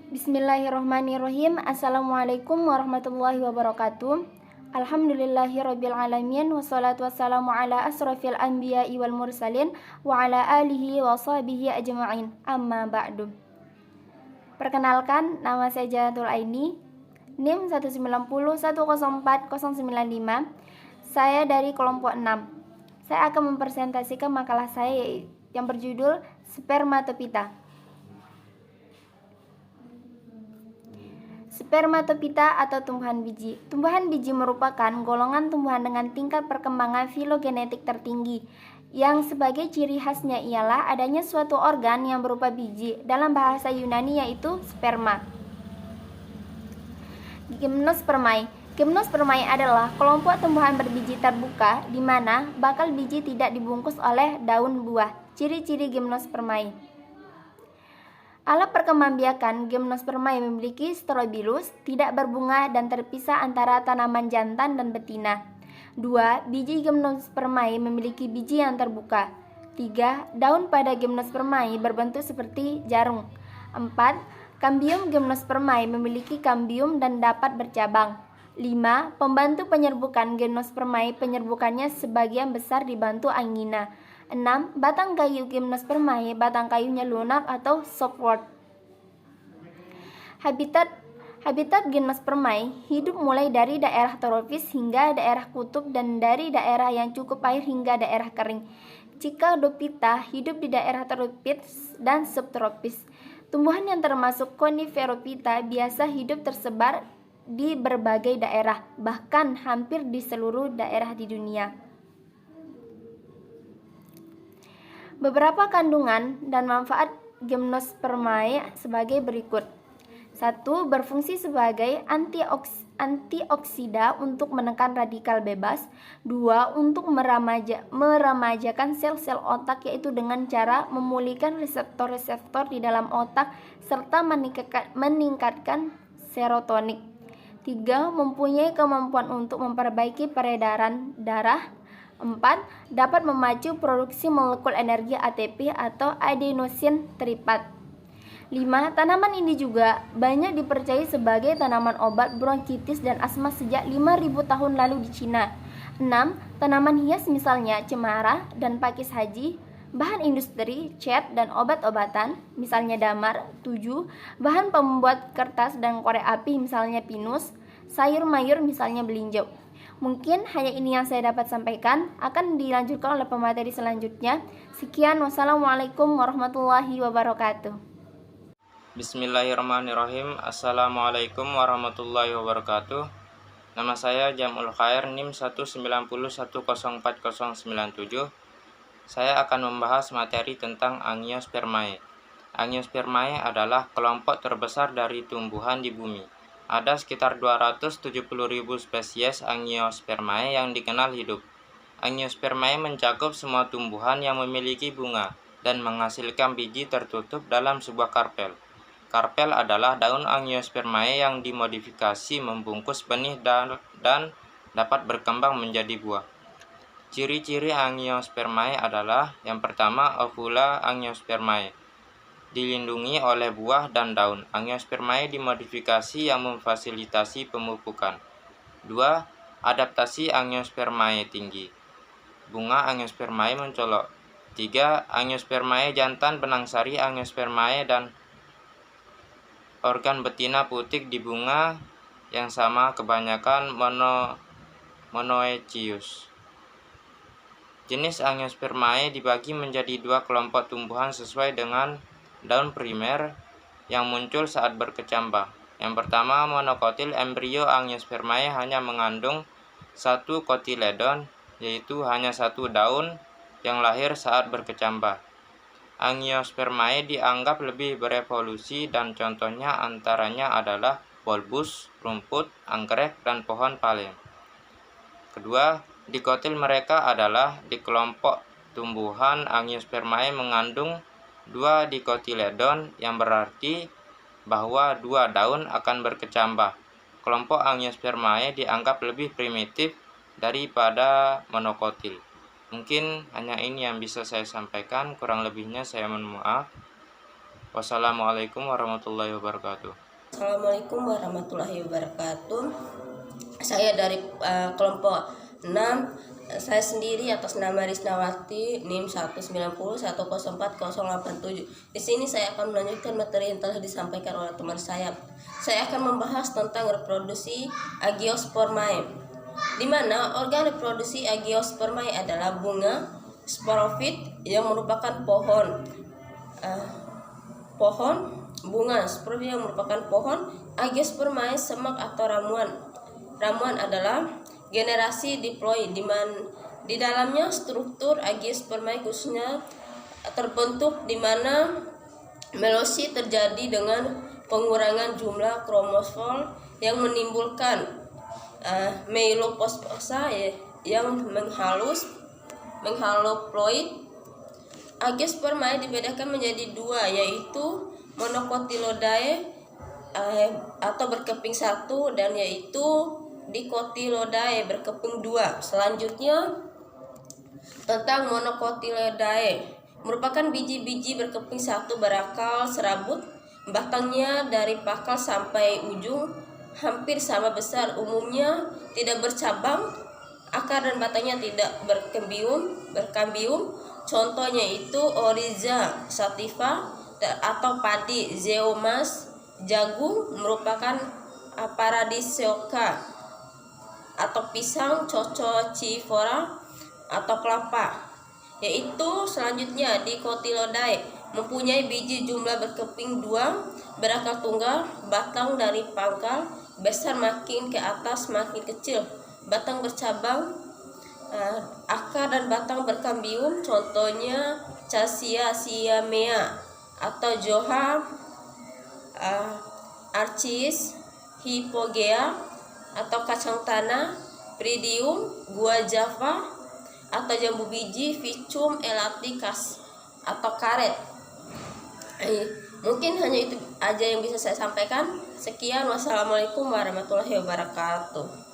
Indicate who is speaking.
Speaker 1: Bismillahirrahmanirrahim. Assalamualaikum warahmatullahi wabarakatuh. Alhamdulillahirrabbilalamin. Wassalatu wassalamu ala asrafil anbiya'i wal mursalin wa ala alihi wa sahbihi ajma'in. Amma ba'du. Perkenalkan, nama saya Jannatul Aini, NIM 190104095. Saya dari kelompok 6. Saya akan mempresentasikan makalah saya yang berjudul Spermatopita. Spermatopita atau tumbuhan biji. Tumbuhan biji merupakan golongan tumbuhan dengan tingkat perkembangan filogenetik tertinggi, yang sebagai ciri khasnya ialah adanya suatu organ yang berupa biji, dalam bahasa Yunani yaitu sperma. Gymnospermae. Gymnospermae adalah kelompok tumbuhan berbiji terbuka di mana bakal biji tidak dibungkus oleh daun buah. Ciri-ciri Gymnospermae. Alat perkembangbiakan Gymnospermae memiliki strobilus, tidak berbunga dan terpisah antara tanaman jantan dan betina. 2. Biji Gymnospermae memiliki biji yang terbuka. 3. Daun pada Gymnospermae berbentuk seperti jarum. 4. Kambium Gymnospermae memiliki kambium dan dapat bercabang. 5. Pembantu penyerbukan Gymnospermae, penyerbukannya sebagian besar dibantu angina. 6. Batang kayu Gymnospermae, batang kayunya lunak atau softwood. Habitat Gymnospermae hidup mulai dari daerah tropis hingga daerah kutub dan dari daerah yang cukup air hingga daerah kering. Cichadophyta hidup di daerah tropis dan subtropis. Tumbuhan yang termasuk Coniferophyta biasa hidup tersebar di berbagai daerah, bahkan hampir di seluruh daerah di dunia. Beberapa kandungan dan manfaat Gymnospermae sebagai berikut. 1. Berfungsi sebagai antioksida untuk menekan radikal bebas. 2. Untuk meremajakan sel-sel otak, yaitu dengan cara memulihkan reseptor-reseptor di dalam otak serta meningkatkan serotonin. 3. Mempunyai kemampuan untuk memperbaiki peredaran darah. 4. Dapat memacu produksi molekul energi ATP atau adenosine tripat. 5. Tanaman ini juga banyak dipercayai sebagai tanaman obat bronkitis dan asma sejak 5.000 tahun lalu di Cina. 6. Tanaman hias misalnya cemara dan pakis haji. Bahan industri, cat dan obat-obatan misalnya damar. 7. Bahan pembuat kertas dan korek api misalnya pinus. Sayur-mayur misalnya belinjau. Mungkin hanya ini yang saya dapat sampaikan, akan dilanjutkan oleh pemateri selanjutnya. Sekian, wassalamualaikum warahmatullahi wabarakatuh.
Speaker 2: Bismillahirrahmanirrahim. Assalamualaikum warahmatullahi wabarakatuh. Nama saya Jamul Khair, NIM 190104097. Saya akan membahas materi tentang Angiospermae. Angiospermae adalah kelompok terbesar dari tumbuhan di bumi. Ada sekitar 270.000 spesies Angiospermae yang dikenal hidup. Angiospermae mencakup semua tumbuhan yang memiliki bunga dan menghasilkan biji tertutup dalam sebuah karpel. Karpel adalah daun Angiospermae yang dimodifikasi membungkus benih dan dapat berkembang menjadi buah. Ciri-ciri Angiospermae adalah yang pertama, ovula Angiospermae. Dilindungi oleh buah dan daun. Angiospermae dimodifikasi yang memfasilitasi pemupukan. 2. Adaptasi Angiospermae tinggi. Bunga Angiospermae mencolok. 3. Angiospermae jantan benang sari Angiospermae dan organ betina putik di bunga yang sama, kebanyakan monoecious. Jenis Angiospermae dibagi menjadi dua kelompok tumbuhan sesuai dengan daun primer yang muncul saat berkecambah. Yang pertama, monokotil embrio Angiospermae hanya mengandung satu kotiledon, yaitu hanya satu daun yang lahir saat berkecambah. Angiospermae dianggap lebih berevolusi dan contohnya antaranya adalah bulbus, rumput, anggrek, dan pohon palen. Kedua, dikotil mereka adalah di kelompok tumbuhan Angiospermae mengandung dua dikotiledon, yang berarti bahwa dua daun akan berkecambah. Kelompok Angiospermae dianggap lebih primitif daripada monokotil. Mungkin hanya ini yang bisa saya sampaikan, kurang lebihnya saya mohon maaf. Wassalamualaikum warahmatullahi wabarakatuh.
Speaker 3: Assalamualaikum warahmatullahi wabarakatuh. Saya dari kelompok 6. Saya sendiri atas nama Risnawati, NIM 190104087. Di sini saya akan melanjutkan materi yang telah disampaikan oleh teman saya. Saya akan membahas tentang reproduksi Agiospermae, di mana organ reproduksi Agiospermae adalah bunga sporofit yang merupakan pohon bunga sporofit yang merupakan pohon. Agiospermae semak atau ramuan. Ramuan adalah generasi diploid di dalamnya struktur Agiospermae khususnya terbentuk di mana meiosis terjadi dengan pengurangan jumlah kromosom yang menimbulkan meilofosfasa yang menghaloplaid. Agiospermae dibedakan menjadi dua, yaitu monocotyloidae atau berkeping satu, dan yaitu dicotyloidae berkeping dua. Selanjutnya tentang monocotyloidae, merupakan biji-biji berkeping satu berakar serabut. Batangnya dari pakal sampai ujung hampir sama besar, umumnya tidak bercabang. Akar dan batangnya tidak berkambium. Contohnya itu Oryza sativa atau padi, Zeomas, jagung merupakan Paradisioca, atau pisang Cococifora, atau kelapa. Yaitu selanjutnya dicotyloidae, mempunyai biji jumlah berkeping dua, berakar tunggal, batang dari pangkal besar makin ke atas makin kecil, batang bercabang, akar dan batang berkambium. Contohnya Cassia siamea atau Joha arcis, Hypogea atau kacang tanah, Pridium guajava atau jambu biji, Ficum elaticus atau karet. Mungkin hanya itu aja yang bisa saya sampaikan. Sekian, wassalamualaikum warahmatullahi wabarakatuh.